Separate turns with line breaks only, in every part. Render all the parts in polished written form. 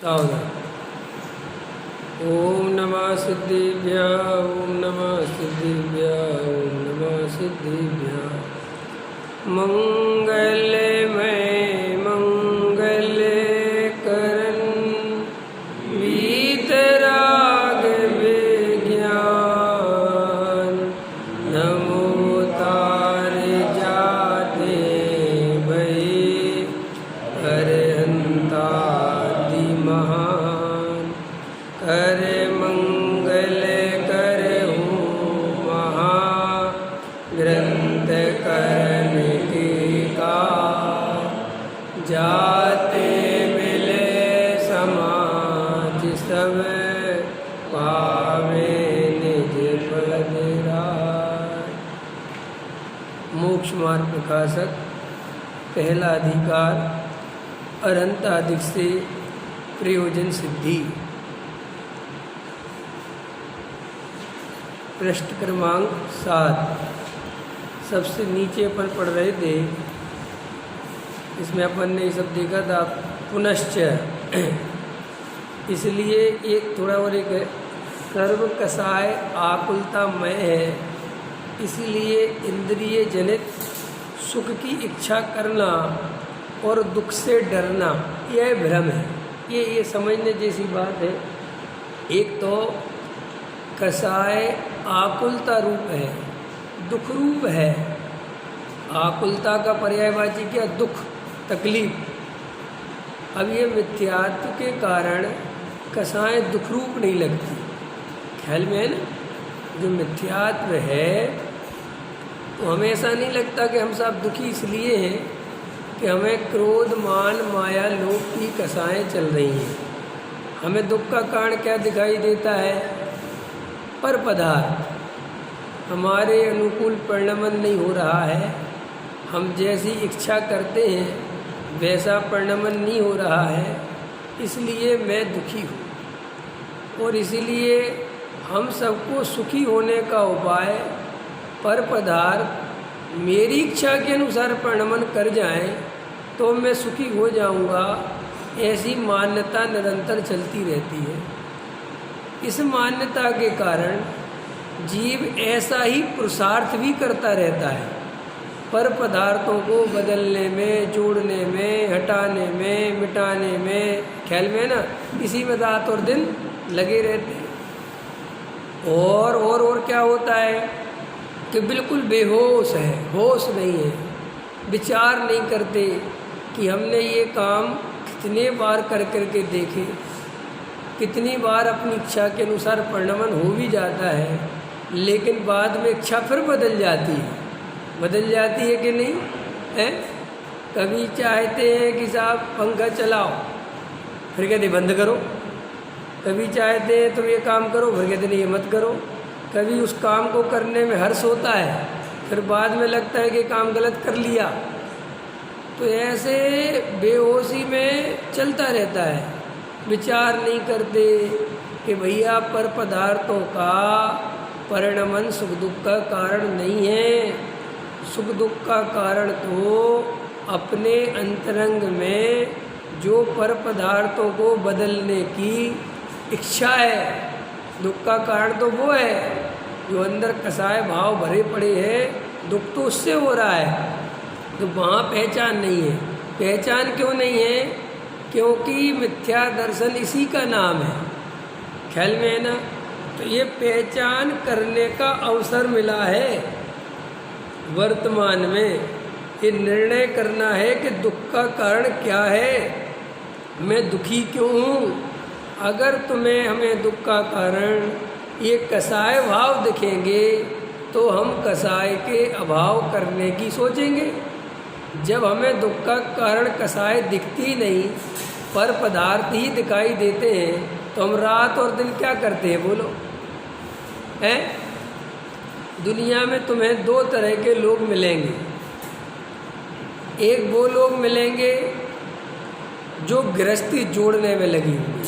सावधान। ओम नमः सिद्धिभ्यः, ओम नमः सिद्धिभ्यः, ओम नमः सिद्धिभ्यः। मंगलमय मंगलकरण वीतराग विज्ञान, नमो तार जाते भय अरहंतादि महान। कर मंगल करहूँ महाग्रंथ करण के कार, जाते मिले समाज सब पावे निज पद राज। मोक्ष मार्ग प्रकाशक पहला अधिकार अरहंतादि से प्रयोजन सिद्धि। पृष्ठ क्रमांक 7। सबसे नीचे अपन पढ़ रहे थे, इसमें अपन ने सब देखा था पुनश्च, इसलिए एक थोड़ा और एक है सर्व कसाय आकुलतामय है, इसलिए इंद्रिय जनित सुख की इच्छा करना और दुख से डरना यह भ्रम है। ये समझने जैसी बात है। एक तो कसाय आकुलता रूप है, दुख रूप है। आकुलता का पर्यायवाची क्या? दुख, तकलीफ। अब ये मिथ्यात्व के कारण कसाय दुख रूप नहीं लगती। ख्याल में है ना? जो मिथ्यात्व है तो हमें ऐसा नहीं लगता कि हम सब दुखी इसलिए हैं कि हमें क्रोध मान माया लोभ की कसाएँ चल रही हैं। हमें दुख का कारण क्या दिखाई देता है? पर पदार्थ हमारे अनुकूल परिणमन नहीं हो रहा है, हम जैसी इच्छा करते हैं वैसा परिणमन नहीं हो रहा है, इसलिए मैं दुखी हूँ। और इसीलिए हम सबको सुखी होने का उपाय पर पदार्थ मेरी इच्छा के अनुसार परिणमन कर जाएं तो मैं सुखी हो जाऊँगा, ऐसी मान्यता निरंतर चलती रहती है। इस मान्यता के कारण जीव ऐसा ही पुरुषार्थ भी करता रहता है, पर पदार्थों को बदलने में, जोड़ने में, हटाने में, मिटाने में। ख्याल में ना, इसी में रात और दिन लगे रहते हैं। और क्या होता है कि बिल्कुल बेहोश है, होश नहीं है, विचार नहीं करते कि हमने ये काम कितने बार कर करके देखे, कितनी बार अपनी इच्छा के अनुसार परिणमन हो भी जाता है, लेकिन बाद में इच्छा फिर बदल जाती है कि नहीं है? कभी चाहते हैं कि साहब पंखा चलाओ, फिर कहते बंद करो। कभी चाहते हैं तुम ये काम करो, फिर कहते नहीं ये मत करो। कभी उस काम को करने में हर्ष होता है, फिर बाद में लगता है कि काम गलत कर लिया। तो ऐसे बेहोशी में चलता रहता है, विचार नहीं करते कि भैया पर पदार्थों का परिणमन सुख दुख का कारण नहीं है। सुख दुख का कारण तो अपने अंतरंग में जो पर पदार्थों को बदलने की इच्छा है, दुख का कारण तो वो है जो अंदर कसाय भाव भरे पड़े हैं। दुख तो उससे हो रहा है, तो वहाँ पहचान नहीं है। पहचान क्यों नहीं है? क्योंकि मिथ्या दर्शन इसी का नाम है। ख्याल में है ना? तो ये पहचान करने का अवसर मिला है वर्तमान में। ये निर्णय करना है कि दुख का कारण क्या है, मैं दुखी क्यों हूँ। अगर तुम्हें हमें दुख का कारण ये कसाय भाव दिखेंगे तो हम कसाय के अभाव करने की सोचेंगे। जब हमें दुख का कारण कसाय दिखती नहीं, पर पदार्थ ही दिखाई देते हैं, तो हम रात और दिन क्या करते हैं बोलो? हैं? दुनिया में तुम्हें दो तरह के लोग मिलेंगे। एक वो लोग मिलेंगे जो गृहस्थी जोड़ने में लगी हुई,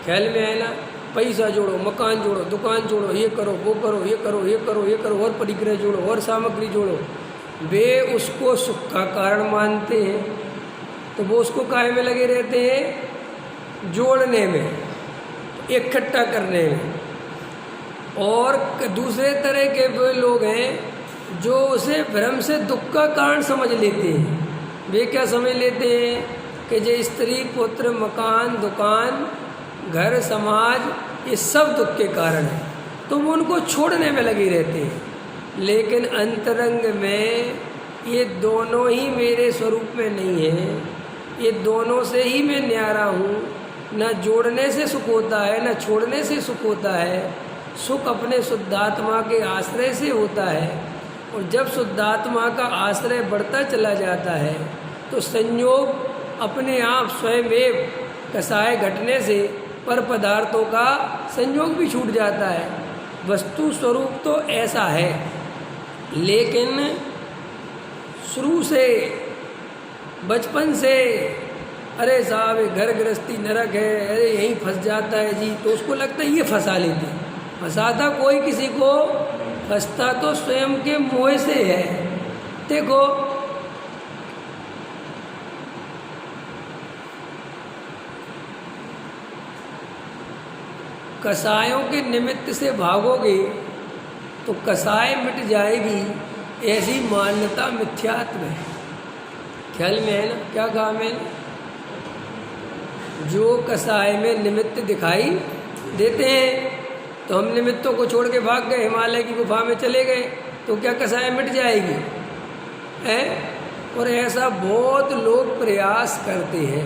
ख्याल में है ना? पैसा जोड़ो, मकान जोड़ो, दुकान जोड़ो, ये करो, वो करो, ये करो, ये करो, ये करो, और परिग्रह जोड़ो, और सामग्री जोड़ो। वे उसको सुख का कारण मानते हैं, तो वो उसको काहे में लगे रहते हैं? जोड़ने में, इकट्ठा करने में। और दूसरे तरह के वे लोग हैं जो उसे भ्रम से दुख का कारण समझ लेते हैं। वे क्या समझ लेते हैं कि जो स्त्री पुत्र मकान दुकान घर समाज ये सब दुख के कारण है, तो वो उनको छोड़ने में लगे रहते हैं। लेकिन अंतरंग में ये दोनों ही मेरे स्वरूप में नहीं है, ये दोनों से ही मैं न्यारा हूँ। न जोड़ने से सुख होता है न छोड़ने से सुख होता है। सुख अपने शुद्धात्मा के आश्रय से होता है, और जब शुद्धात्मा का आश्रय बढ़ता चला जाता है तो संयोग अपने आप स्वयं कसाय घटने से पर पदार्थों का संयोग भी छूट जाता है। वस्तु स्वरूप तो ऐसा है, लेकिन शुरू से बचपन से अरे साहब ये घर गृहस्थी नरक है, अरे यहीं फंस जाता है जी, तो उसको लगता है ये फंसा लेते हैं। फंसाता कोई किसी को, फंसता तो स्वयं के मोह से है। देखो कसायों के निमित्त से भागोगे तो कसाय मिट जाएगी, ऐसी मान्यता मिथ्यात्व है। ख्याल में है ना क्या कहा मैंने? जो कसाय में निमित्त दिखाई देते हैं, तो हम निमित्तों को छोड़ के भाग गए, हिमालय की गुफा में चले गए, तो क्या कसाय मिट जाएगी? हैं? और ऐसा बहुत लोग प्रयास करते हैं।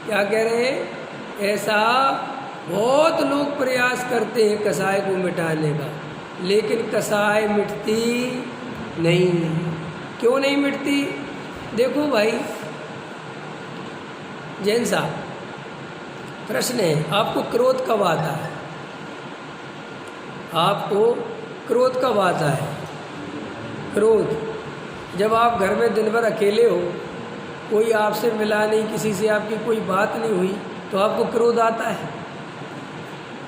क्या कह रहे हैं? ऐसा बहुत लोग प्रयास करते हैं कसाय को मिटाने का, लेकिन कसाय मिटती नहीं। क्यों नहीं मिटती? देखो भाई जैन साहब, प्रश्न है आपको क्रोध कब आता है? आपको क्रोध कब आता है? क्रोध जब आप घर में दिन भर अकेले हो, कोई आपसे मिला नहीं, किसी से आपकी कोई बात नहीं हुई, तो आपको क्रोध आता है।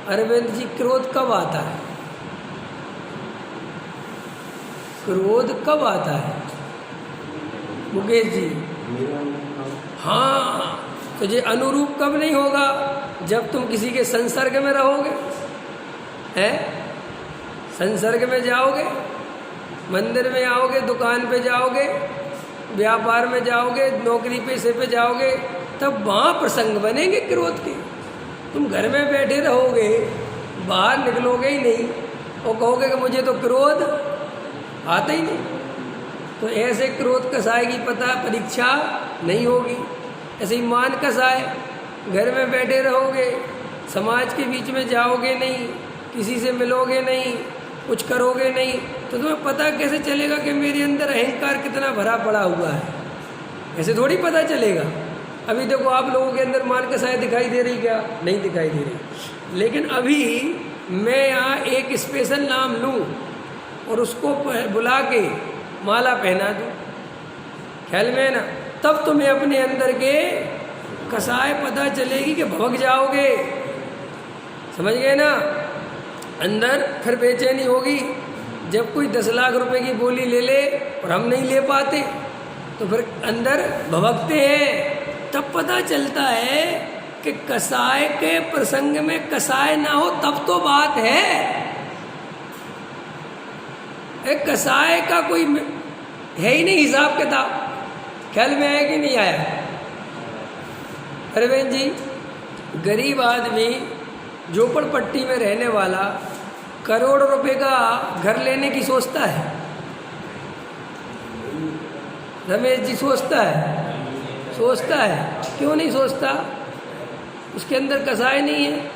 अरविंद जी क्रोध कब आता है? क्रोध कब आता है? मुकेश जी? हाँ, तो ये अनुरूप कब नहीं होगा? जब तुम किसी के संसर्ग में रहोगे, हैं? संसर्ग में जाओगे, मंदिर में आओगे, दुकान पे जाओगे, व्यापार में जाओगे, नौकरी पेशे पे जाओगे, तब वहाँ प्रसंग बनेंगे क्रोध के। तुम घर में बैठे रहोगे, बाहर निकलोगे ही नहीं और कहोगे कि मुझे तो क्रोध आता ही नहीं, तो ऐसे क्रोध कसाय की परीक्षा नहीं होगी। ऐसे ही मान कसाय, घर में बैठे रहोगे, समाज के बीच में जाओगे नहीं, किसी से मिलोगे नहीं, कुछ करोगे नहीं, तो तुम्हें पता कैसे चलेगा कि मेरे अंदर अहंकार कितना भरा पड़ा हुआ है? ऐसे थोड़ी पता चलेगा। अभी देखो आप लोगों के अंदर मान कसाय दिखाई दे रही क्या? नहीं दिखाई दे रही। लेकिन अभी मैं यहाँ एक स्पेशल नाम लूँ और उसको बुला के माला पहना दूँ, ख्याल में है ना, तब तुम्हें अपने अंदर के कसाय पता चलेगी कि भवक जाओगे। समझ गए ना? अंदर फिर बेचैनी होगी। जब कोई 10 लाख रुपए की बोली ले ले और हम नहीं ले पाते, तो फिर अंदर भवकते हैं। तब पता चलता है कि कसाय के प्रसंग में कसाय ना हो तब तो बात है। एक कसाय का कोई है ही नहीं हिसाब किताब। ख्याल में आया कि नहीं आया? अरविंद जी, गरीब आदमी झोपड़पट्टी में रहने वाला करोड़ रुपए का घर लेने की सोचता है। रमेश जी सोचता है? सोचता है। क्यों नहीं सोचता? उसके अंदर कसाय नहीं है।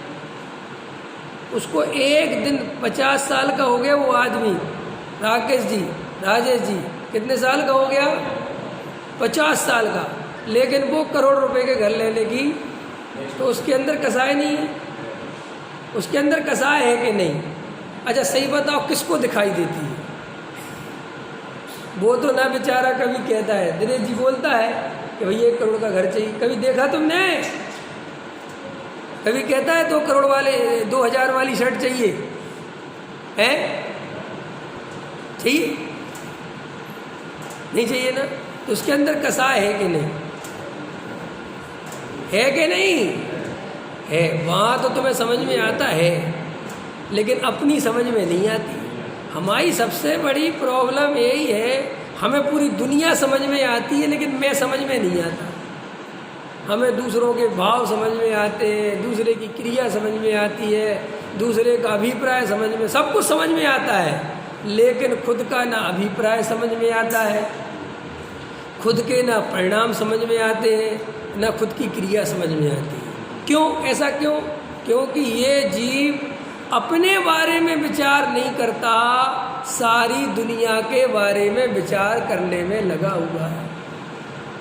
उसको एक दिन 50 साल का हो गया वो आदमी, राकेश जी, राजेश जी, कितने साल का हो गया? 50 साल का, लेकिन वो करोड़ रुपए के घर लेने की, तो उसके अंदर कसाय नहीं है। उसके अंदर कसाय है कि नहीं? अच्छा सही बताओ, किसको दिखाई देती है? वो तो ना बेचारा कभी कहता है, दिनेश जी बोलता है कि भैया 1 करोड़ का घर चाहिए, कभी देखा तुमने? कभी कहता है 2 करोड़ वाले 2000 वाली शर्ट चाहिए है? चाहिए? नहीं चाहिए ना? तो उसके अंदर कसाय है कि नहीं? है कि नहीं? है, वहाँ तो तुम्हें समझ में आता है, लेकिन अपनी समझ में नहीं आती। हमारी सबसे बड़ी प्रॉब्लम यही है, हमें पूरी दुनिया समझ में आती है लेकिन मैं समझ में नहीं आता। हमें दूसरों के भाव समझ में आते हैं, दूसरे की क्रिया समझ में आती है, दूसरे का अभिप्राय समझ में, सब कुछ समझ में आता है, लेकिन खुद का ना अभिप्राय समझ में आता है, खुद के ना परिणाम समझ में आते हैं, ना खुद की क्रिया समझ में आती है। क्यों? ऐसा क्यों? क्योंकि ये जीव अपने बारे में विचार नहीं करता, सारी दुनिया के बारे में विचार करने में लगा हुआ है।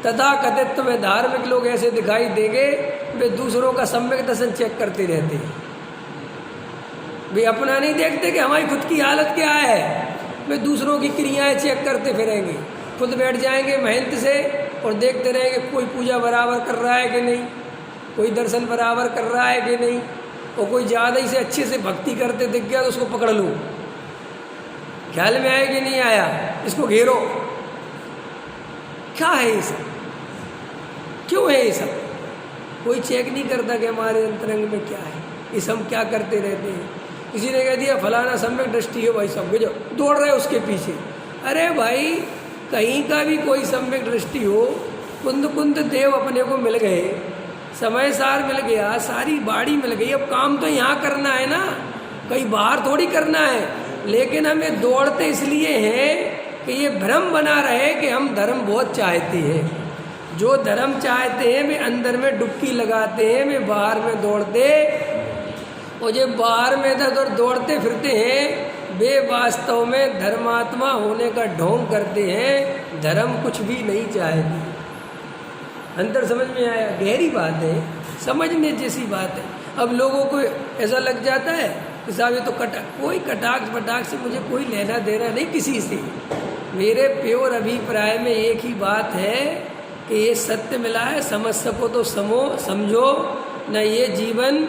तथा कथित में धार्मिक लोग ऐसे दिखाई देंगे, वे दूसरों का सम्यक दर्शन चेक करते रहते हैं। वे अपना नहीं देखते कि हमारी खुद की हालत क्या है, वे दूसरों की क्रियाएं चेक करते फिरेंगे। खुद बैठ जाएंगे महंत से और देखते रहेंगे कोई पूजा बराबर कर रहा है कि नहीं, कोई दर्शन बराबर कर रहा है कि नहीं, और कोई ज़्यादा ही से अच्छे से भक्ति करते दिख गया तो उसको पकड़ लो, ख्याल में आया कि नहीं आया, इसको घेरो। क्या है ये सब? क्यों है ये सब? कोई चेक नहीं करता कि हमारे अंतरंग में क्या है, इस हम क्या करते रहते हैं। किसी ने कह दिया फलाना सम्यक दृष्टि हो भाई, सब जो दौड़ रहे उसके पीछे। अरे भाई, कहीं का भी कोई सम्यक दृष्टि हो, कुंद कुंद देव अपने को मिल गए, समय सार मिल गया, सारी बाड़ी मिल गई, अब काम तो यहाँ करना है ना, कहीं बाहर थोड़ी करना है। लेकिन हमें दौड़ते इसलिए हैं कि ये भ्रम बना रहे कि हम धर्म बहुत चाहते हैं। जो धर्म चाहते हैं वे अंदर में डुबकी लगाते हैं, वे बाहर में दौड़ते, और जो बाहर में इधर दौड़ते फिरते हैं वे वास्तव में धर्मात्मा होने का ढोंग करते हैं, धर्म कुछ भी नहीं चाहते। अंतर समझ में आया? गहरी बात है, समझने जैसी बात है। अब लोगों को ऐसा लग जाता है कि साहब ये तो कोई कटाक्ष पटाक्ष से मुझे कोई लेना देना नहीं किसी से। मेरे प्योर अभिप्राय में एक ही बात है कि ये सत्य मिला है, समझ सको तो समझो, न ये जीवन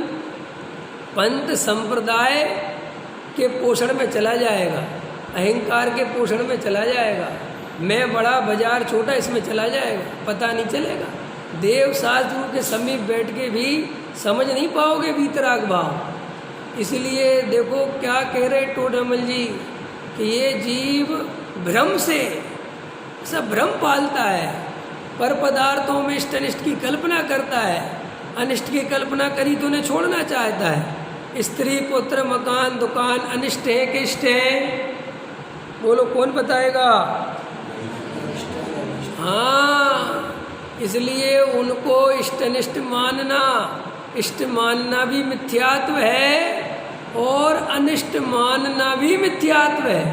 पंथ संप्रदाय के पोषण में चला जाएगा, अहंकार के पोषण में चला जाएगा, मैं बड़ा बाजार छोटा इसमें चला जाएगा, पता नहीं चलेगा। देव शास्त्रों के समीप बैठ के भी समझ नहीं पाओगे वीतराग भाव। इसलिए देखो क्या कह रहे टोडरमल जी कि ये जीव भ्रम से सब भ्रम पालता है, पर पदार्थों में इष्ट अनिष्ट की कल्पना करता है, अनिष्ट की कल्पना करी तो उन्हें छोड़ना चाहता है। स्त्री पुत्र मकान दुकान अनिष्ट है कि इष्ट है? बोलो कौन बताएगा? हाँ, इसलिए उनको इष्ट अनिष्ट मानना, इष्ट मानना भी मिथ्यात्व है और अनिष्ट मानना भी मिथ्यात्व है।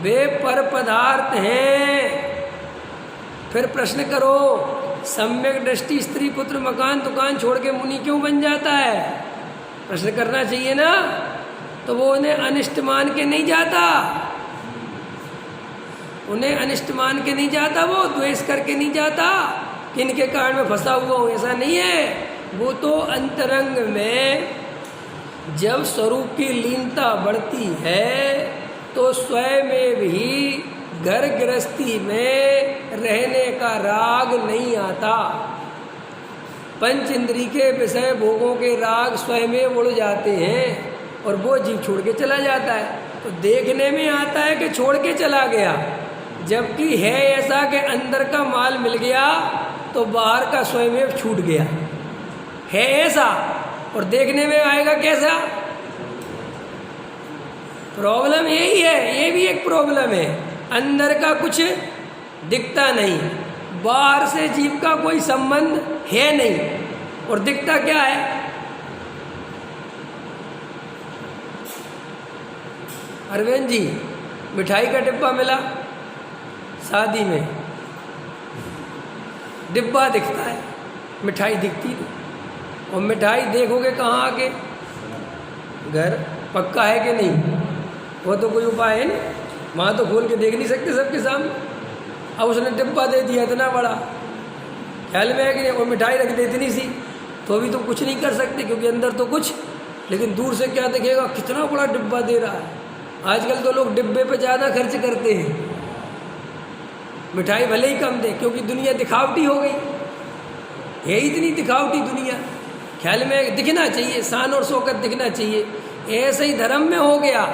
वे पर पदार्थ हैं। फिर प्रश्न करो, सम्यक दृष्टि स्त्री पुत्र मकान दुकान छोड़ के मुनि क्यों बन जाता है? प्रश्न करना चाहिए ना। तो वो उन्हें अनिष्ट मान के नहीं जाता, उन्हें अनिष्ट मान के नहीं जाता, वो द्वेष करके नहीं जाता कि इनके कारण में फंसा हुआ हूँ, ऐसा नहीं है। वो तो अंतरंग में जब स्वरूप की लीनता बढ़ती है तो स्वयं में भी घर गृहस्थी में रहने का राग नहीं आता। पंच इंद्री के विषय भोगों के राग स्वयं में उड़ जाते हैं और वो जीव छोड़ के चला जाता है। तो देखने में आता है कि छोड़ के चला गया, जबकि है ऐसा कि अंदर का माल मिल गया तो बाहर का स्वयं छूट गया, है ऐसा। और देखने में आएगा कैसा? प्रॉब्लम यही है, ये भी एक प्रॉब्लम है। अंदर का कुछ दिखता नहीं, बाहर से जीव का कोई संबंध है नहीं, और दिखता क्या है? अरविंद जी, मिठाई का डिब्बा मिला शादी में, डिब्बा दिखता है, मिठाई दिखती नहीं। और मिठाई देखोगे कहाँ आके? घर। पक्का है कि नहीं? वो तो कोई उपाय है नहीं, वहाँ तो खोल के देख नहीं सकते सबके सामने। अब उसने डिब्बा दे दिया इतना बड़ा, ख्याल में है कि नहीं? और मिठाई रख दे इतनी सी, तो अभी तो कुछ नहीं कर सकते क्योंकि अंदर तो कुछ, लेकिन दूर से क्या दिखेगा? कितना बड़ा डिब्बा दे रहा है। आजकल तो लोग डिब्बे पे ज़्यादा खर्च करते हैं, मिठाई भले ही कम दे, क्योंकि दुनिया दिखावटी हो गई है, इतनी दिखावटी दुनिया। ख्याल में दिखना चाहिए, शान और शौकत दिखना चाहिए। ऐसे ही धर्म में हो गया,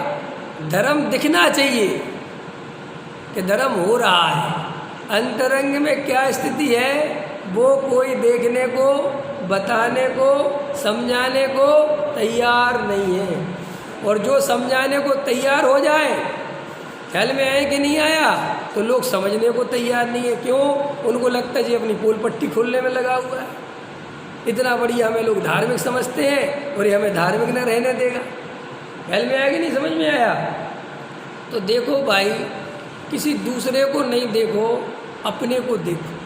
धर्म दिखना चाहिए कि धर्म हो रहा है। अंतरंग में क्या स्थिति है वो कोई देखने को, बताने को, समझाने को तैयार नहीं है। और जो समझाने को तैयार हो जाए, ख्याल में आए कि नहीं आया, तो लोग समझने को तैयार नहीं है। क्यों? उनको लगता है जी अपनी पोल पट्टी खोलने में लगा हुआ है, इतना बढ़िया हमें लोग धार्मिक समझते हैं और ये हमें धार्मिक न रहने देगा। ख्याल में आया कि नहीं, समझ में आया? तो देखो भाई, किसी दूसरे को नहीं देखो, अपने को देखो।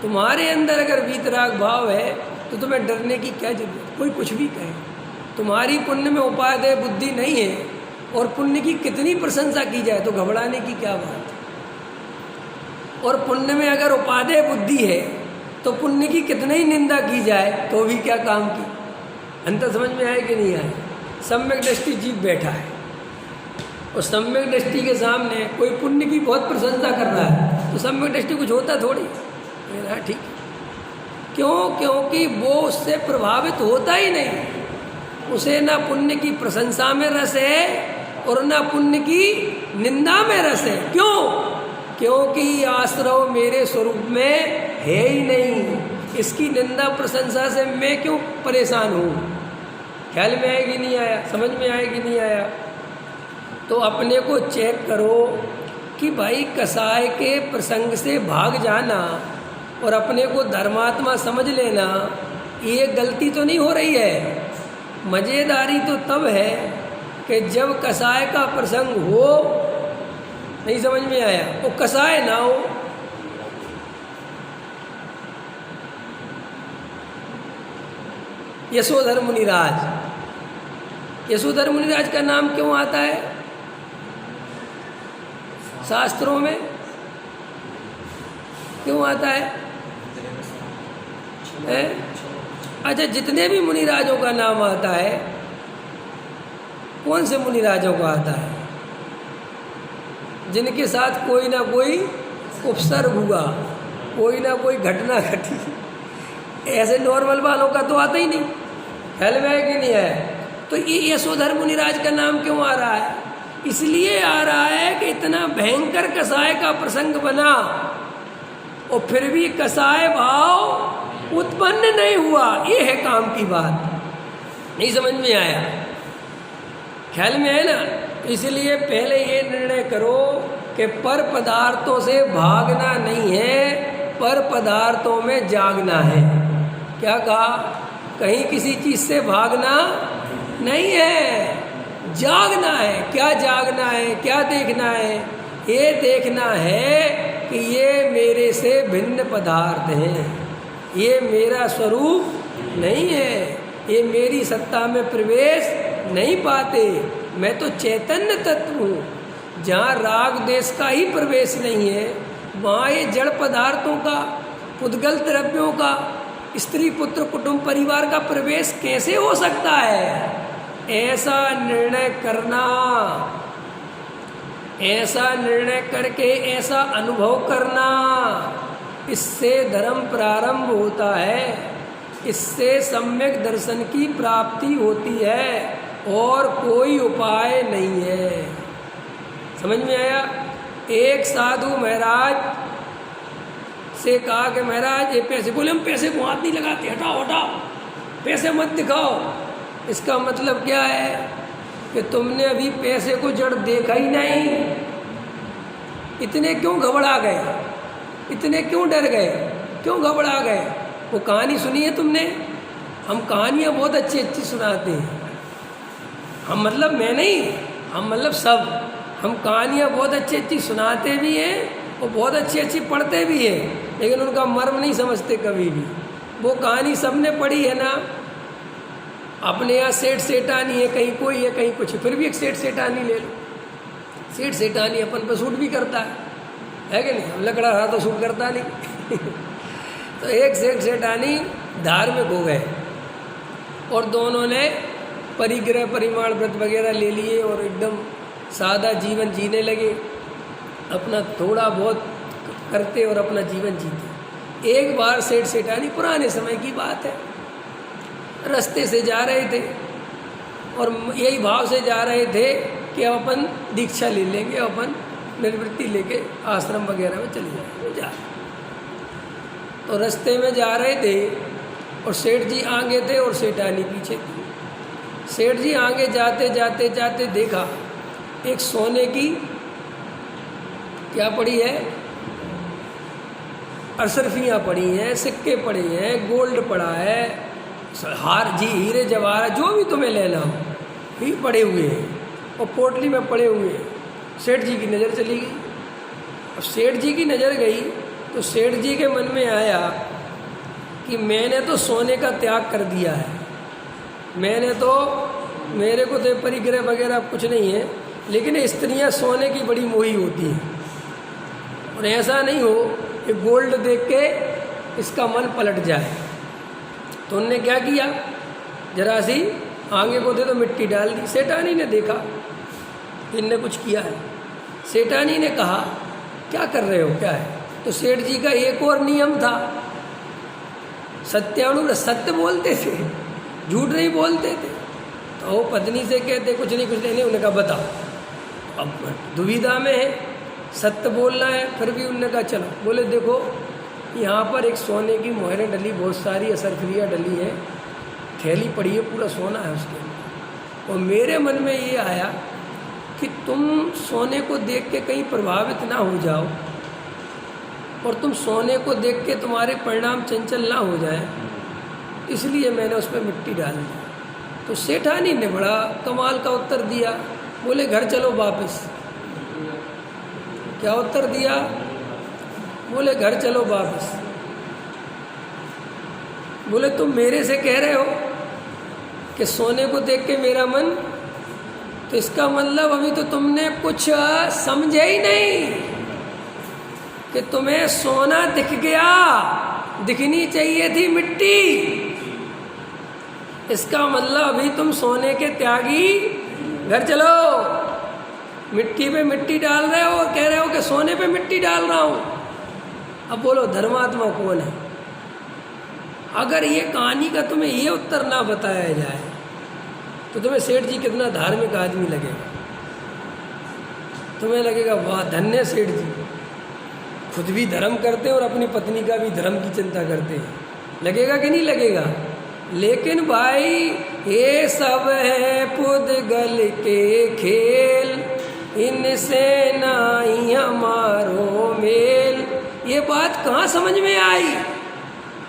तुम्हारे अंदर अगर वीतराग भाव है तो तुम्हें डरने की क्या जरूरत, कोई कुछ भी कहे। तुम्हारी पुण्य में उपादेय बुद्धि नहीं है और पुण्य की कितनी प्रशंसा की जाए तो घबराने की क्या बात है। और पुण्य में अगर उपादेय बुद्धि है तो पुण्य की कितनी ही निंदा की जाए तो भी क्या काम की। अंतर समझ में आए कि नहीं आए? सम्यक दृष्टि जीव बैठा है और सम्यक दृष्टि के सामने कोई पुण्य की बहुत प्रशंसा कर रहा है तो सम्यक दृष्टि कुछ होता थोड़ी। हाँ ठीक है, क्यों? क्योंकि वो उससे प्रभावित होता ही नहीं। उसे ना पुण्य की प्रशंसा में रस है और ना पुण्य की निंदा में रस है। क्यों? क्योंकि आश्रव मेरे स्वरूप में है ही नहीं। इसकी निंदा प्रशंसा से मैं क्यों परेशान हूँ? ख्याल में आए कि नहीं आया? समझ में आए कि नहीं आया? तो अपने को चेक करो कि भाई कसाय के प्रसंग से भाग जाना और अपने को धर्मात्मा समझ लेना, ये गलती तो नहीं हो रही है। मज़ेदारी तो तब है कि जब कसाय का प्रसंग हो, नहीं समझ में आया, वो कसाय ना हो। यशोधर मुनिराज, यशोधर मुनिराज का नाम क्यों आता है शास्त्रों में? क्यों आता है? अच्छा, जितने भी मुनिराजों का नाम आता है, कौन से मुनिराजों का आता है? जिनके साथ कोई ना कोई उपसर्ग हुआ, कोई ना कोई घटना घटी। ऐसे नॉर्मल वालों का तो आता ही नहीं। ख्याल में है कि नहीं है? तो ये यशोधर मुनिराज का नाम क्यों आ रहा है? इसलिए आ रहा है कि इतना भयंकर कसाय का प्रसंग बना और फिर भी कसाय भाव उत्पन्न नहीं हुआ। ये है काम की बात। नहीं समझ में आया? ख्याल में है ना? इसलिए पहले ये निर्णय करो कि पर पदार्थों से भागना नहीं है, पर पदार्थों में जागना है। क्या कहा? कहीं किसी चीज से भागना नहीं है, जागना है। क्या जागना है? क्या देखना है? ये देखना है कि ये मेरे से भिन्न पदार्थ हैं, ये मेरा स्वरूप नहीं है, ये मेरी सत्ता में प्रवेश नहीं पाते। मैं तो चैतन्य तत्व हूँ। जहाँ राग देश का ही प्रवेश नहीं है, वहाँ ये जड़ पदार्थों का, पुद्गल द्रव्यों का, स्त्री पुत्र कुटुंब परिवार का प्रवेश कैसे हो सकता है? ऐसा निर्णय करना, ऐसा निर्णय करके ऐसा अनुभव करना, इससे धर्म प्रारंभ होता है। इससे सम्यक दर्शन की प्राप्ति होती है और कोई उपाय नहीं है। समझ में आया? एक साधु महाराज से कहा कि महाराज ये पैसे, बोले हम पैसे को हाथ नहीं लगाते, हटाओ हटाओ, पैसे मत दिखाओ। इसका मतलब क्या है कि तुमने अभी पैसे को जड़ देखा ही नहीं। इतने क्यों घबरा गए? इतने क्यों डर गए? क्यों घबरा गए? वो कहानी सुनी है तुमने? हम कहानियाँ बहुत अच्छी अच्छी सुनाते हैं। हम मतलब मैं नहीं, हम मतलब सब, हम कहानियाँ बहुत अच्छी अच्छी सुनाते भी हैं और बहुत अच्छी अच्छी पढ़ते भी हैं, लेकिन उनका मर्म नहीं समझते कभी भी। वो कहानी सबने पढ़ी है ना। अपने यहाँ सेठ सेठानी है, कहीं कोई है कहीं कुछ, फिर भी एक सेठ सेठानी ले लो। सेठ सेठानी अपन पर सूट भी करता है कि नहीं? लकड़ा रहा तो सूट करता नहीं। तो एक सेठ सेठानी धार्मिक हो गए और दोनों ने परिग्रह परिमाण व्रत वगैरह ले लिए और एकदम सादा जीवन जीने लगे। अपना थोड़ा बहुत करते और अपना जीवन जीते। एक बार सेठ सेठानी, पुराने समय की बात है, रास्ते से जा रहे थे और यही भाव से जा रहे थे कि अब अपन दीक्षा ले लेंगे, अपन निर्वृत्ति लेके आश्रम वगैरह में चले जाएंगे। जा तो रास्ते में जा रहे थे और सेठ जी आगे थे और सेठानी पीछे थी। सेठ जी आगे जाते जाते जाते देखा एक सोने की क्या पड़ी है, अशरफियाँ पड़ी हैं, सिक्के पड़े हैं, गोल्ड पड़ा है, हार जी हीरे जवाहरात जो भी तुम्हें लेना हो भी पड़े हुए हैं और पोटली में पड़े हुए हैं। सेठ जी की नज़र चली गई। अब सेठ जी की नज़र गई तो सेठ जी के मन में आया कि मैंने तो सोने का त्याग कर दिया है, मैंने तो, मेरे को तो परिग्रह वगैरह कुछ नहीं है, लेकिन स्त्रियां सोने की बड़ी मोही होती हैं और ऐसा नहीं हो कि गोल्ड देख के इसका मन पलट जाए। तो उनने क्या किया, जरा सी आगे को दे तो मिट्टी डाल दी। सेठानी ने देखा इनने कुछ किया है। सेठानी ने कहा क्या कर रहे हो, क्या है? तो सेठ जी का एक और नियम था, सत्यानु सत्य बोलते थे, झूठ नहीं बोलते थे। तो वो पत्नी से कहते कुछ नहीं उन्होंने कहा बताओ। अब दुविधा में है, सत्य बोलना है, फिर भी उन्होंने कहा चलो। बोले देखो यहाँ पर एक सोने की मोहरें डली, बहुत सारी असरफियाँ डली है, थैली पड़ी है, पूरा सोना है उसके अंदर। और मेरे मन में ये आया कि तुम सोने को देख के कहीं प्रभावित ना हो जाओ और तुम सोने को देख के तुम्हारे परिणाम चंचल ना हो जाए, इसलिए मैंने उस पर मिट्टी डाल दी। तो सेठानी ने बड़ा कमाल का उत्तर दिया, बोले घर चलो वापस। क्या उत्तर दिया? बोले घर चलो वापस। बोले तुम मेरे से कह रहे हो कि सोने को देख के मेरा मन, तो इसका मतलब अभी तो तुमने कुछ समझे ही नहीं कि तुम्हें सोना दिख गया, दिखनी चाहिए थी मिट्टी। इसका मतलब अभी तुम सोने के त्यागी, घर चलो। मिट्टी पे मिट्टी डाल रहे हो और कह रहे हो कि सोने पे मिट्टी डाल रहा हूं। अब बोलो धर्मात्मा कौन है? अगर ये कहानी का तुम्हें ये उत्तर ना बताया जाए तो तुम्हें सेठ जी कितना धार्मिक आदमी लगेगा। तुम्हें लगेगा वाह धन्य सेठ जी, खुद भी धर्म करते हैं और अपनी पत्नी का भी धर्म की चिंता करते हैं। लगेगा कि नहीं लगेगा? लेकिन भाई ये सब है पुद्गल के खेल, इनसे नहीं हमारो मेल। ये बात कहाँ समझ में आई?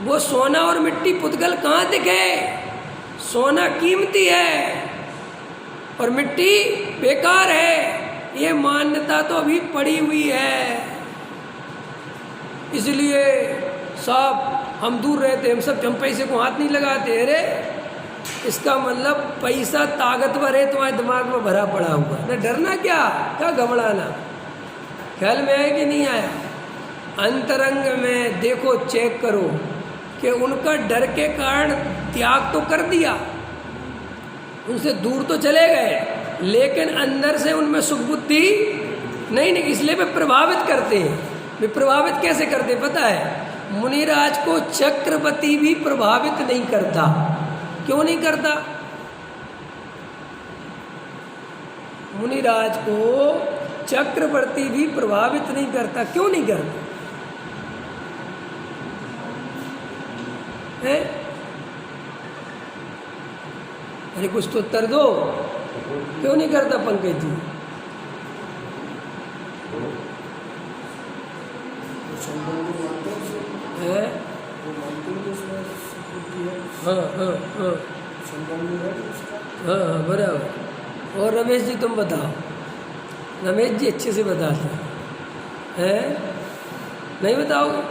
वो सोना और मिट्टी पुद्गल कहाँ दिखे? सोना कीमती है और मिट्टी बेकार है, ये मान्यता तो अभी पड़ी हुई है। इसलिए साहब हम दूर रहते, हम पैसे को हाथ नहीं लगाते। अरे इसका मतलब पैसा ताकतवर है, तुम्हारे दिमाग में भरा पड़ा हुआ है, डरना क्या घबराना। ख्याल में आया कि नहीं आया? अंतरंग में देखो, चेक करो कि उनका डर के कारण त्याग तो कर दिया, उनसे दूर तो चले गए, लेकिन अंदर से उनमें सुख बुद्धि नहीं, इसलिए वे प्रभावित करते हैं। वे प्रभावित कैसे करते पता है? मुनिराज को चक्रवर्ती भी प्रभावित नहीं करता। क्यों नहीं करता? मुनिराज को चक्रवर्ती भी प्रभावित नहीं करता। क्यों नहीं करता है? अरे कुछ तो उत्तर दो, क्यों नहीं करता पंकज जी? है? हाँ बराबर। और रमेश जी तुम बताओ, रमेश जी अच्छे से बताते हैं, नहीं बताओगे?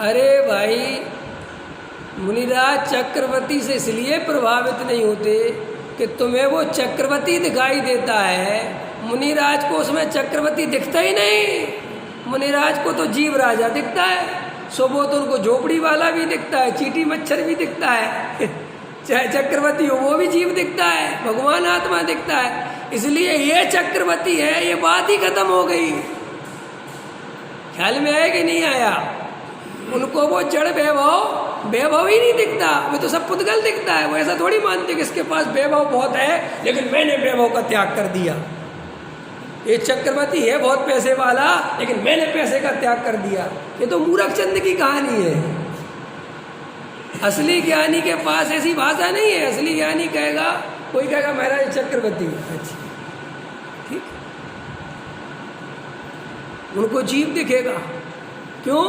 अरे भाई मुनिराज चक्रवर्ती से इसलिए प्रभावित नहीं होते कि तुम्हें वो चक्रवर्ती दिखाई देता है, मुनिराज को उसमें चक्रवर्ती दिखता ही नहीं। मुनिराज को तो जीव राजा दिखता है, सुबह तो उनको झोपड़ी वाला भी दिखता है, चींटी मच्छर भी दिखता है, चाहे चक्रवर्ती हो वो भी जीव दिखता है, भगवान आत्मा दिखता है। इसलिए ये चक्रवर्ती है, ये बात ही खत्म हो गई। ख्याल में आया कि नहीं आया? उनको वो जड़ वैभव वैभव ही नहीं दिखता, वो तो सब पुद्गल दिखता है। वो ऐसा थोड़ी मानते कि इसके पास वैभव बहुत है लेकिन मैंने वैभव का त्याग कर दिया। ये चक्रवर्ती है बहुत पैसे वाला लेकिन मैंने पैसे का त्याग कर दिया। ये तो मूर्खचंद की कहानी है। असली ज्ञानी के पास ऐसी भाषा नहीं है। असली ज्ञानी कहेगा, कोई कहेगा महाराज चक्रवर्ती, अच्छा ठीक, उनको जीव दिखेगा। क्यों?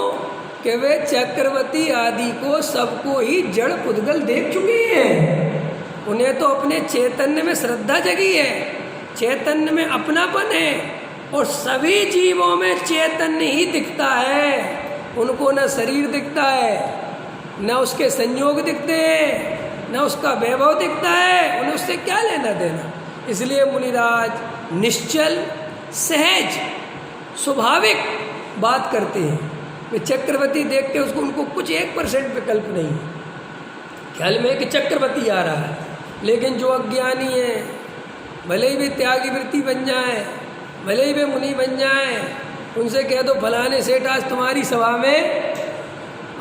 कि वे चक्रवर्ती आदि को सबको ही जड़ पुद्गल देख चुके हैं। उन्हें तो अपने चैतन्य में श्रद्धा जगी है, चैतन्य में अपनापन है, और सभी जीवों में चैतन्य ही दिखता है। उनको न शरीर दिखता है, न उसके संयोग दिखते हैं, न उसका वैभव दिखता है। उन्हें उससे क्या लेना देना। इसलिए मुनिराज निश्चल, सहज, स्वाभाविक बात करते हैं। वे चक्रवर्ती देख के उसको, उनको कुछ 1% विकल्प नहीं है। ख्याल में कि चक्रवर्ती आ रहा है, लेकिन जो अज्ञानी है, भले ही वे त्यागी वृत्ति बन जाए, भले ही वे मुनि बन जाए, उनसे कह दो फलाने सेठ आज तुम्हारी सभा में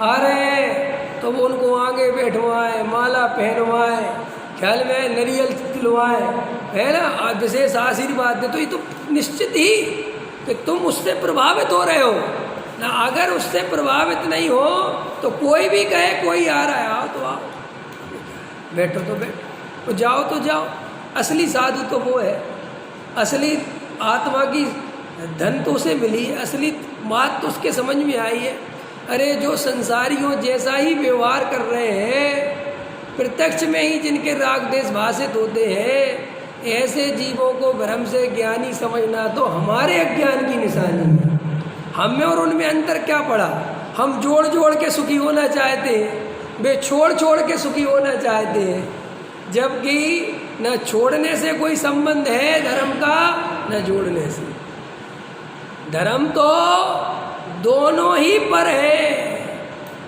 आ रहे हैं, तो वो उनको आगे बैठवाएं, माला पहनवाएं, ख्याल में नरियल तिलवाएं, है ना, आज विशेष आशीर्वाद दे। तो ये तो निश्चित ही कि तुम उससे प्रभावित हो रहे हो ना। अगर उससे प्रभावित नहीं हो तो कोई भी कहे कोई आ रहा है, आओ तो आओ, बैठो तो बैठो, तो जाओ तो जाओ। असली साधु तो वो है, असली आत्मा की धन तो उसे मिली है, असली बात तो उसके समझ में आई है। अरे जो संसारियों जैसा ही व्यवहार कर रहे हैं, प्रत्यक्ष में ही जिनके राग देश भाषित होते हैं, ऐसे जीवों को भ्रम से ज्ञानी समझना तो हमारे अज्ञान की निशानी है। हम में और उनमें अंतर क्या पड़ा? हम जोड़ जोड़ के सुखी होना चाहते हैं, वे छोड़ छोड़ के सुखी होना चाहते हैं। जबकि न छोड़ने से कोई संबंध है धर्म का, न जोड़ने से। धर्म तो दोनों ही पर है।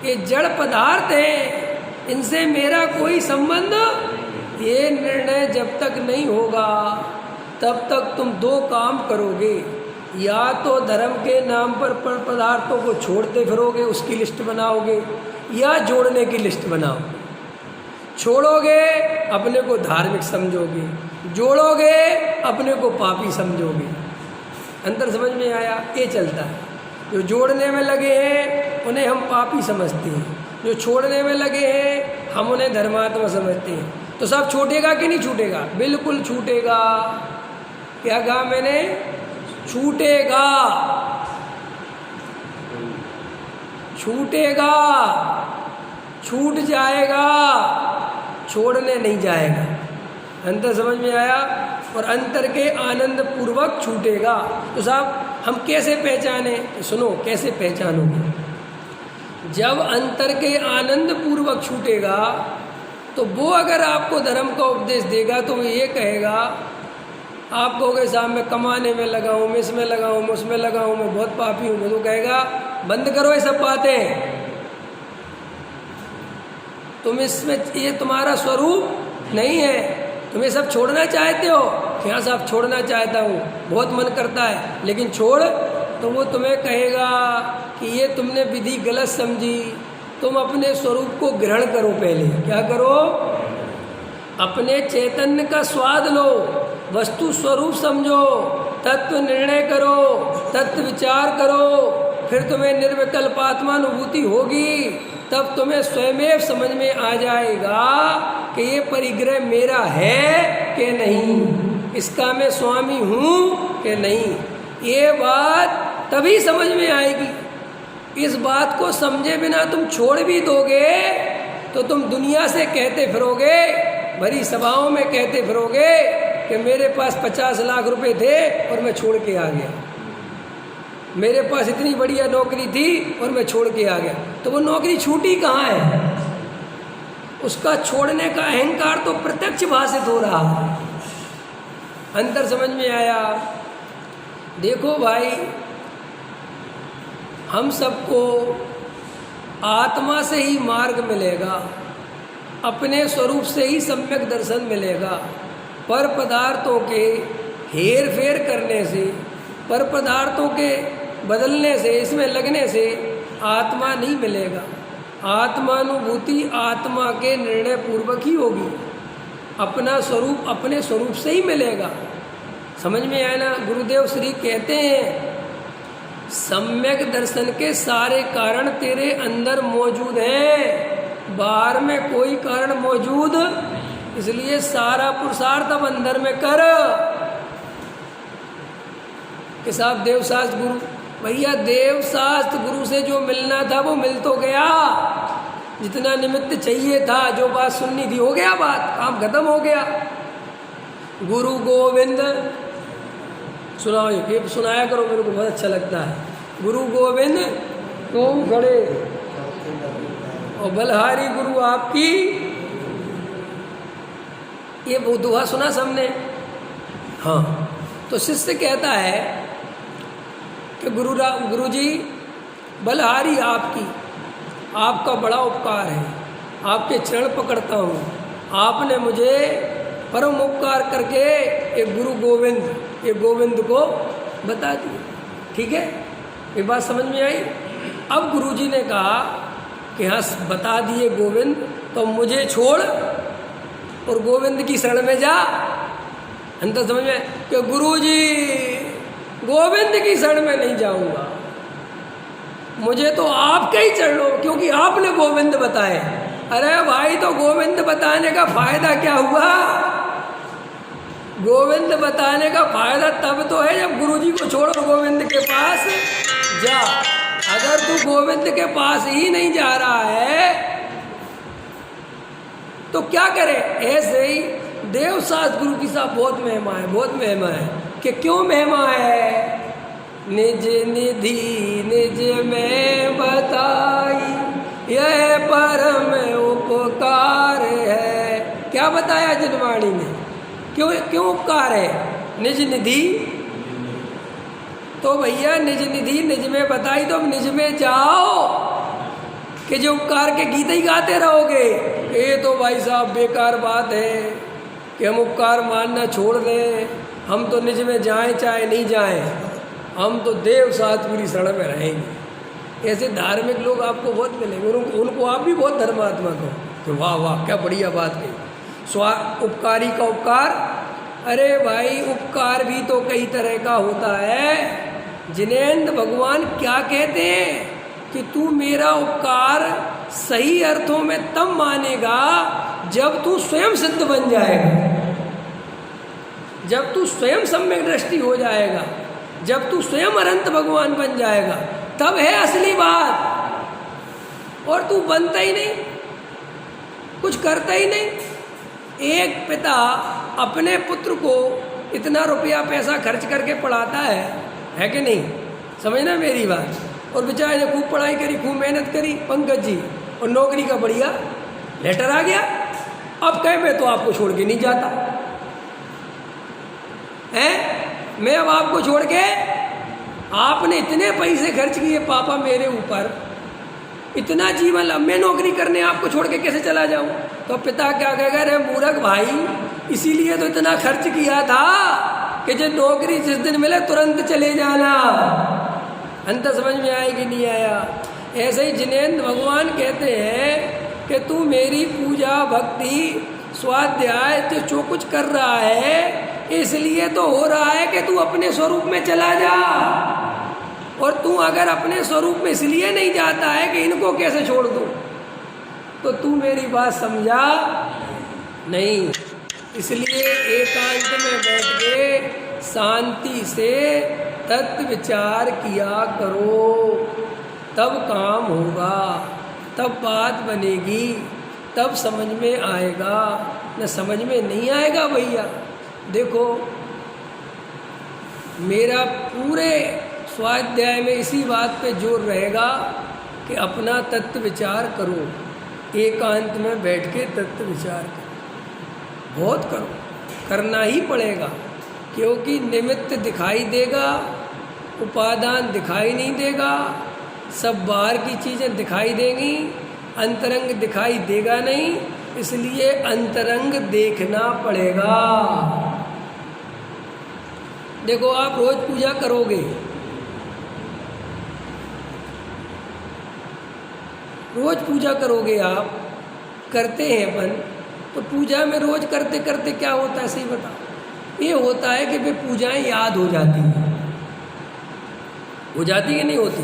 ये जड़ पदार्थ है, इनसे मेरा कोई संबंध। ये निर्णय जब तक नहीं होगा तब तक तुम दो काम करोगे, या तो धर्म के नाम पर पदार्थों को छोड़ते फिरोगे, उसकी लिस्ट बनाओगे, या जोड़ने की लिस्ट बनाओगे। छोड़ोगे अपने को धार्मिक समझोगे, जोड़ोगे अपने को पापी समझोगे। अंतर समझ में आया? ये चलता है। जो जोड़ने में लगे हैं उन्हें हम पापी समझते हैं, जो छोड़ने में लगे हैं हम उन्हें धर्मात्मा समझते हैं। तो सब छूटेगा कि नहीं छूटेगा? बिल्कुल छूटेगा। क्या कहा मैंने? छूटेगा, छूटेगा, छूट जाएगा, छोड़ने नहीं जाएगा। अंतर समझ में आया? और अंतर के आनंद पूर्वक छूटेगा। तो साहब हम कैसे पहचाने? तो सुनो कैसे पहचानोगे। जब अंतर के आनंद पूर्वक छूटेगा तो वो अगर आपको धर्म का उपदेश देगा तो वो ये कहेगा, आप कहोगे साहब मैं कमाने में लगा हूँ, मैं इसमें लगा हूँ, मैं उसमें लगा हूँ, मैं बहुत पापी हूँ, तो कहेगा बंद करो ये सब बातें, तुम इसमें, ये तुम्हारा स्वरूप नहीं है, तुम ये सब छोड़ना चाहते हो। क्या साहब छोड़ना चाहता हूँ, बहुत मन करता है लेकिन छोड़। तो वो तुम्हें कहेगा कि ये तुमने विधि गलत समझी, तुम अपने स्वरूप को ग्रहण करो। पहले क्या करो? अपने चैतन्य का स्वाद लो, वस्तु स्वरूप समझो, तत्व निर्णय करो, तत्व विचार करो, फिर तुम्हें निर्विकल्प आत्मानुभूति होगी। तब तुम्हें स्वयं समझ में आ जाएगा कि ये परिग्रह मेरा है कि नहीं, इसका मैं स्वामी हूँ कि नहीं। ये बात तभी समझ में आएगी। इस बात को समझे बिना तुम छोड़ भी दोगे तो तुम दुनिया से कहते फिरोगे, भरी सभाओं में कहते फिरोगे कि मेरे पास 50 लाख रुपए थे और मैं छोड़ के आ गया, मेरे पास इतनी बढ़िया नौकरी थी और मैं छोड़ के आ गया। तो वो नौकरी छूटी कहाँ है? उसका छोड़ने का अहंकार तो प्रत्यक्ष भाषित हो रहा है। अंतर समझ में आया? देखो भाई, हम सबको आत्मा से ही मार्ग मिलेगा, अपने स्वरूप से ही सम्यक दर्शन मिलेगा। पर पदार्थों के हेर फेर करने से, पर पदार्थों के बदलने से, इसमें लगने से आत्मा नहीं मिलेगा। आत्मानुभूति आत्मा के निर्णय पूर्वक ही होगी। अपना स्वरूप अपने स्वरूप से ही मिलेगा। समझ में आया ना? गुरुदेव श्री कहते हैं सम्यक दर्शन के सारे कारण तेरे अंदर मौजूद हैं, बाहर में कोई कारण मौजूद, इसलिए सारा पुरुषार्थ अब अंदर में कर। कि साहब देवशास्त्र गुरु, भैया देवशास्त्र गुरु से जो मिलना था वो मिल तो गया, जितना निमित्त चाहिए था, जो बात सुननी थी हो गया, बात काम खत्म हो गया। गुरु गोविंद सुनाओ, ये सुनाया करो, मेरे को बहुत अच्छा लगता है। गुरु गोविंद तुम खड़े और बलहारी गुरु आपकी, ये वो दुआ सुना सबने। हाँ, तो शिष्य कहता है कि गुरु जी बलहारी आपकी, आपका बड़ा उपकार है, आपके चरण पकड़ता हूँ, आपने मुझे परम उपकार करके एक गुरु गोविंद, ये गोविंद को बता दिया। ठीक है, ये बात समझ में आई। अब गुरुजी ने कहा कि हाँ बता दिए गोविंद, तो मुझे छोड़ और गोविंद की शरण में जा। अंतर समझ में कि गुरुजी गोविंद की शरण में नहीं जाऊंगा, मुझे तो आपके ही चरणों, क्योंकि आपने गोविंद बताए। अरे भाई, तो गोविंद बताने का फायदा क्या हुआ? गोविंद बताने का फायदा तब तो है जब गुरुजी को छोड़ो गोविंद के पास जा। अगर तू गोविंद के पास ही नहीं जा रहा है तो क्या करे? ऐसे ही देवशास्त्र गुरु की साहब बहुत महिमा है, बहुत महिमा है। कि क्यों महिमा है? निज निधि निज में बताई यह परम उपकार है। क्या बताया जिनवाणी ने? क्यों उपकार है? निज निधि, तो भैया निज निधि निज में बताई, तो अब निज में जाओ कि जो उपकार के गीत ही गाते रहोगे। ये तो भाई साहब बेकार बात है कि हम उपकार मानना छोड़ दें। हम तो निज में जाएं चाहे नहीं जाएं, हम तो देव शास्त्र शरण में रहेंगे। ऐसे धार्मिक लोग आपको बहुत मिलेंगे, उनको आप भी बहुत धर्मात्मा को तो वाह वाह क्या बढ़िया बात कही। उपकारी का उपकार, अरे भाई उपकार भी तो कई तरह का होता है। जिनेंद्र भगवान क्या कहते हैं कि तू मेरा उपकार सही अर्थों में तब मानेगा जब तू स्वयं सिद्ध बन जाएगा, जब तू स्वयं सम्यक दृष्टि हो जाएगा, जब तू स्वयं अनंत भगवान बन जाएगा, तब है असली बात। और तू बनता ही नहीं, कुछ करता ही नहीं। एक पिता अपने पुत्र को इतना रुपया पैसा खर्च करके पढ़ाता है कि नहीं? समझना मेरी बात। और बेचारे ने खूब पढ़ाई करी, खूब मेहनत करी पंकज जी, और नौकरी का बढ़िया लेटर आ गया। अब कहे मैं तो आपको छोड़ के नहीं जाता है, मैं अब आपको छोड़ के, आपने इतने पैसे खर्च किए पापा मेरे ऊपर, इतना जीवन, अब मैं नौकरी करने आपको छोड़ के कैसे चला जाऊं? तो पिता क्या कहेगा? अरे मूर्ख भाई, इसीलिए तो इतना खर्च किया था कि जो नौकरी जिस दिन मिले तुरंत चले जाना। अंत समझ में आया कि नहीं आया? ऐसे ही जिनेंद्र भगवान कहते हैं कि तू मेरी पूजा भक्ति स्वाध्याय तो जो कुछ कर रहा है इसलिए तो हो रहा है कि तू अपने स्वरूप में चला जा। और तू अगर अपने स्वरूप में इसलिए नहीं जाता है कि इनको कैसे छोड़ दूं, तो तू मेरी बात समझा नहीं। इसलिए एकांत में बैठ के शांति से तत्व विचार किया करो, तब काम होगा, तब बात बनेगी, तब समझ में आएगा। न समझ में नहीं आएगा भैया। देखो मेरा पूरे स्वाध्याय में इसी बात पे जोर रहेगा कि अपना तत्व विचार करो, एकांत में बैठ के तत्व विचार करो, बहुत करो, करना ही पड़ेगा। क्योंकि निमित्त दिखाई देगा, उपादान दिखाई नहीं देगा, सब बाहर की चीज़ें दिखाई देंगी, अंतरंग दिखाई देगा नहीं, इसलिए अंतरंग देखना पड़ेगा। देखो आप रोज पूजा करोगे, रोज़ पूजा करोगे आप, करते हैं अपन, तो पूजा में रोज़ करते करते क्या होता है सही बताओ? ये होता है कि वे पूजाएं याद हो जाती हैं। हो जाती है नहीं होती?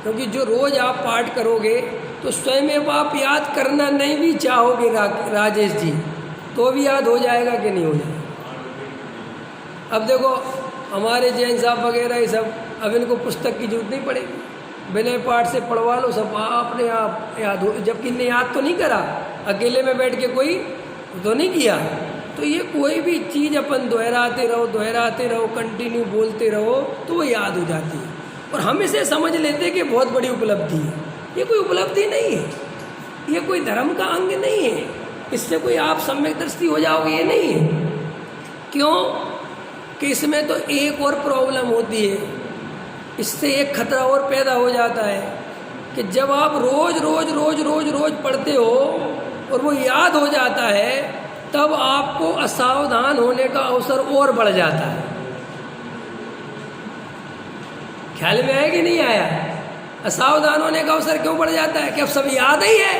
क्योंकि जो रोज़ आप पाठ करोगे तो स्वयं आप याद करना नहीं भी चाहोगे राजेश जी, तो भी याद हो जाएगा कि नहीं हो जाएगा। अब देखो हमारे जैन साहब वगैरह ये सब, अब इनको पुस्तक की जरूरत नहीं पड़ेगी, बिना पाठ से पढ़वा लो, सब अपने आप याद हो। जबकि इनने याद तो नहीं करा, अकेले में बैठ के कोई तो नहीं किया। तो ये कोई भी चीज़ अपन दोहराते रहो, कंटिन्यू बोलते रहो तो वो याद हो जाती है। और हम इसे समझ लेते हैं कि बहुत बड़ी उपलब्धि है। ये कोई उपलब्धि नहीं है, ये कोई धर्म का अंग नहीं है, इससे कोई आप सम्यक दृष्टि हो जाओगे, ये नहीं है। क्यों कि इसमें तो एक और प्रॉब्लम होती है, इससे एक खतरा और पैदा हो जाता है कि जब आप रोज पढ़ते हो और वो याद हो जाता है, तब आपको असावधान होने का अवसर और बढ़ जाता है। ख्याल में आया कि नहीं आया? असावधान होने का अवसर क्यों बढ़ जाता है? कि अब सब याद ही है,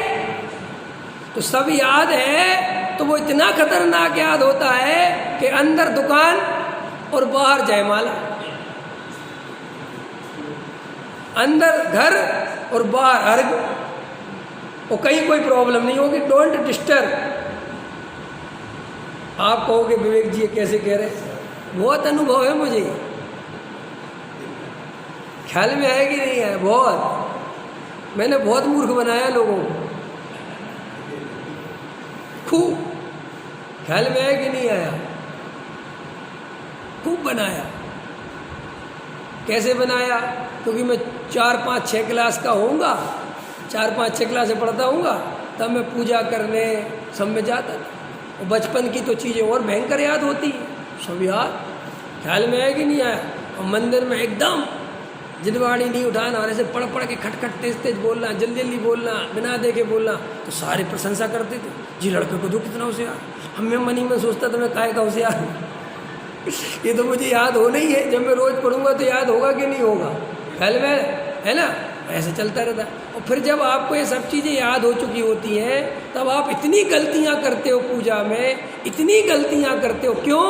तो सब याद है तो वो इतना खतरनाक याद होता है कि अंदर दुकान और बाहर जयमाला, अंदर घर और बाहर अर्घ, और कहीं कोई प्रॉब्लम नहीं होगी। Don't disturb. आप कहोगे विवेक जी ये कैसे कह रहे? बहुत अनुभव है मुझे, ख्याल में आया कि नहीं आया? बहुत, मैंने बहुत मूर्ख बनाया लोगों को, खूब। ख्याल में आया कि नहीं आया? खूब बनाया। कैसे बनाया? क्योंकि मैं 4-5-6 क्लास का होऊंगा, 4-5-6 क्लास से पढ़ता हूँगा, तब मैं पूजा करने सब में जाता था। और बचपन की तो चीज़ें और भयंकर याद होती हैं, सब याद। ख्याल में आया कि नहीं आया? और मंदिर में एकदम जिनवाणी नहीं उठाना, और ऐसे पढ़ पढ़ के खटखट तेज बोलना, जल्दी जल्दी बोलना, बिना देखे बोलना, तो सारे प्रशंसा करते थे, जी लड़के को तो कितना होशियार। हमें मनी में सोचता था मैं काहे का होशियार ये तो मुझे याद होना ही है, जब मैं रोज़ पढ़ूंगा तो याद होगा कि नहीं होगा? ख्याल में है ना? ऐसे चलता रहता। और फिर जब आपको ये सब चीज़ें याद हो चुकी होती हैं, तब आप इतनी गलतियां करते हो पूजा में, इतनी गलतियां करते हो। क्यों?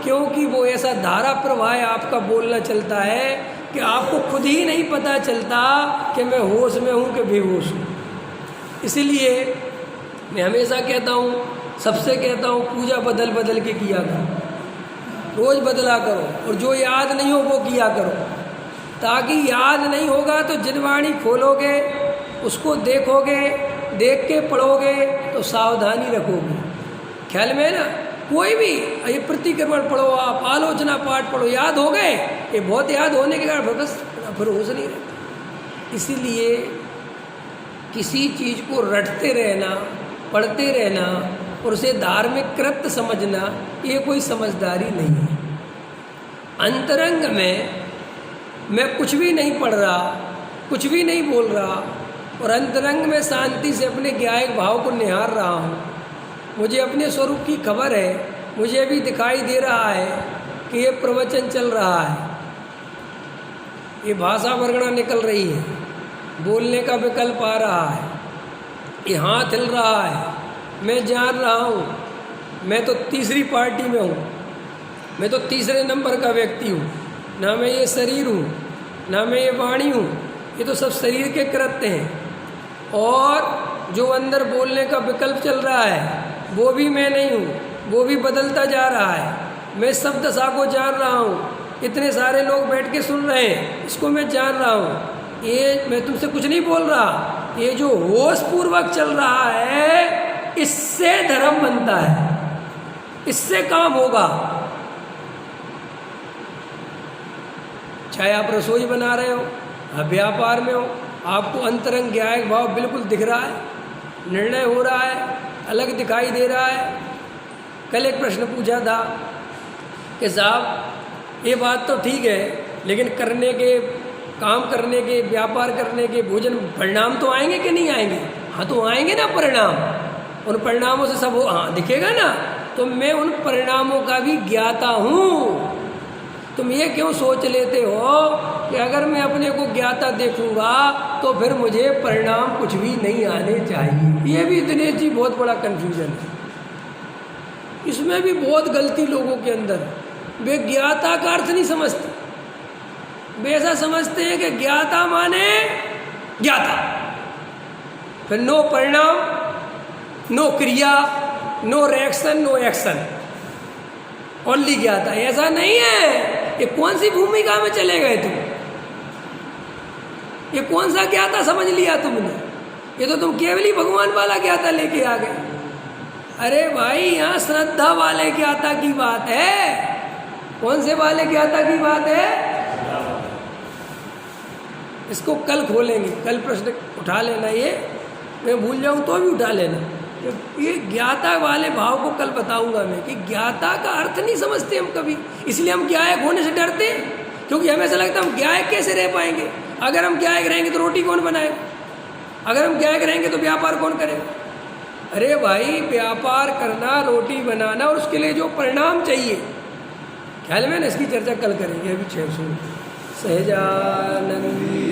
क्योंकि वो ऐसा धारा प्रवाह आपका बोलना चलता है कि आपको खुद ही नहीं पता चलता कि मैं होश में हूँ कि बेहोश हूँ। इसीलिए मैं हमेशा कहता हूँ, सबसे कहता हूँ, पूजा बदल बदल के किया करो, रोज़ बदला करो, और जो याद नहीं हो वो किया करो। ताकि याद नहीं होगा तो जिनवाणी खोलोगे, उसको देखोगे, देख के पढ़ोगे तो सावधानी रखोगे। ख्याल में ना? कोई भी ये प्रतिक्रमण पढ़ो, आप आलोचना पाठ पढ़ो, याद हो गए, ये बहुत याद होने के कारण बस फिर होश नहीं रहता। इसीलिए किसी चीज़ को रटते रहना, पढ़ते रहना और उसे धार्मिक कृत्य समझना, ये कोई समझदारी नहीं है। अंतरंग में मैं कुछ भी नहीं पढ़ रहा, कुछ भी नहीं बोल रहा, और अंतरंग में शांति से अपने ज्ञायक भाव को निहार रहा हूँ। मुझे अपने स्वरूप की खबर है, मुझे भी दिखाई दे रहा है कि ये प्रवचन चल रहा है, ये भाषा वर्गणा निकल रही है, बोलने का विकल्प आ रहा है, ये हाथ हिल रहा है, मैं जान रहा हूँ मैं तो तीसरी पार्टी में हूँ, मैं तो तीसरे नंबर का व्यक्ति हूँ। ना मैं ये शरीर हूँ, ना मैं ये वाणी हूँ, ये तो सब शरीर के कृत्य हैं। और जो अंदर बोलने का विकल्प चल रहा है वो भी मैं नहीं हूँ, वो भी बदलता जा रहा है। मैं सब दशा को जान रहा हूँ, इतने सारे लोग बैठ के सुन रहे हैं, इसको मैं जान रहा हूँ। ये मैं तुमसे कुछ नहीं बोल रहा, ये जो होश पूर्वक चल रहा है, इससे धर्म बनता है, इससे काम होगा। चाहे आप रसोई बना रहे हो, आप व्यापार में हो, आपको अंतरंग ज्ञायक भाव बिल्कुल दिख रहा है, निर्णय हो रहा है, अलग दिखाई दे रहा है। कल एक प्रश्न पूछा था कि साहब ये बात तो ठीक है, लेकिन करने के, काम करने के, व्यापार करने के, भोजन परिणाम तो आएंगे कि नहीं आएंगे? हाँ तो आएंगे ना परिणाम, उन परिणामों से सब हो, हाँ दिखेगा ना। तो मैं उन परिणामों का भी ज्ञाता हूँ। तुम ये क्यों सोच लेते हो कि अगर मैं अपने को ज्ञाता देखूंगा तो फिर मुझे परिणाम कुछ भी नहीं आने चाहिए। ये भी दिनेश जी बहुत बड़ा कन्फ्यूजन है, इसमें भी बहुत गलती लोगों के अंदर। वे ज्ञाता का अर्थ नहीं समझते, वे ऐसा समझते हैं कि ज्ञाता माने ज्ञाता, फिर नो परिणाम, नो क्रिया, no reaction, no action, only ज्ञाता। ऐसा नहीं है। ये कौन सी भूमिका में चले गए तुम? ये कौन सा ज्ञाता समझ लिया तुमने? ये तो तुम केवल ही भगवान वाला ज्ञाता लेके आ गए। अरे भाई, यहाँ श्रद्धा वाले ज्ञाता की बात है। कौन से वाले ज्ञाता की बात है? इसको कल खोलेंगे, कल प्रश्न उठा लेना। ये मैं भूल जाऊं तो भी उठा लेना। ये ज्ञाता वाले भाव को कल बताऊंगा मैं, कि ज्ञाता का अर्थ नहीं समझते हम कभी, इसलिए हम ज्ञायक होने से डरते हैं। क्योंकि हमें ऐसा लगता है हम ज्ञायक कैसे रह पाएंगे? अगर हम ज्ञायक रहेंगे तो रोटी कौन बनाएगा? अगर हम ज्ञायक रहेंगे तो व्यापार कौन करेगा? अरे भाई, व्यापार करना, रोटी बनाना, और उसके लिए जो परिणाम चाहिए, ख्याल में ना, इसकी चर्चा कल करेंगे। अभी 600 सहजानंद।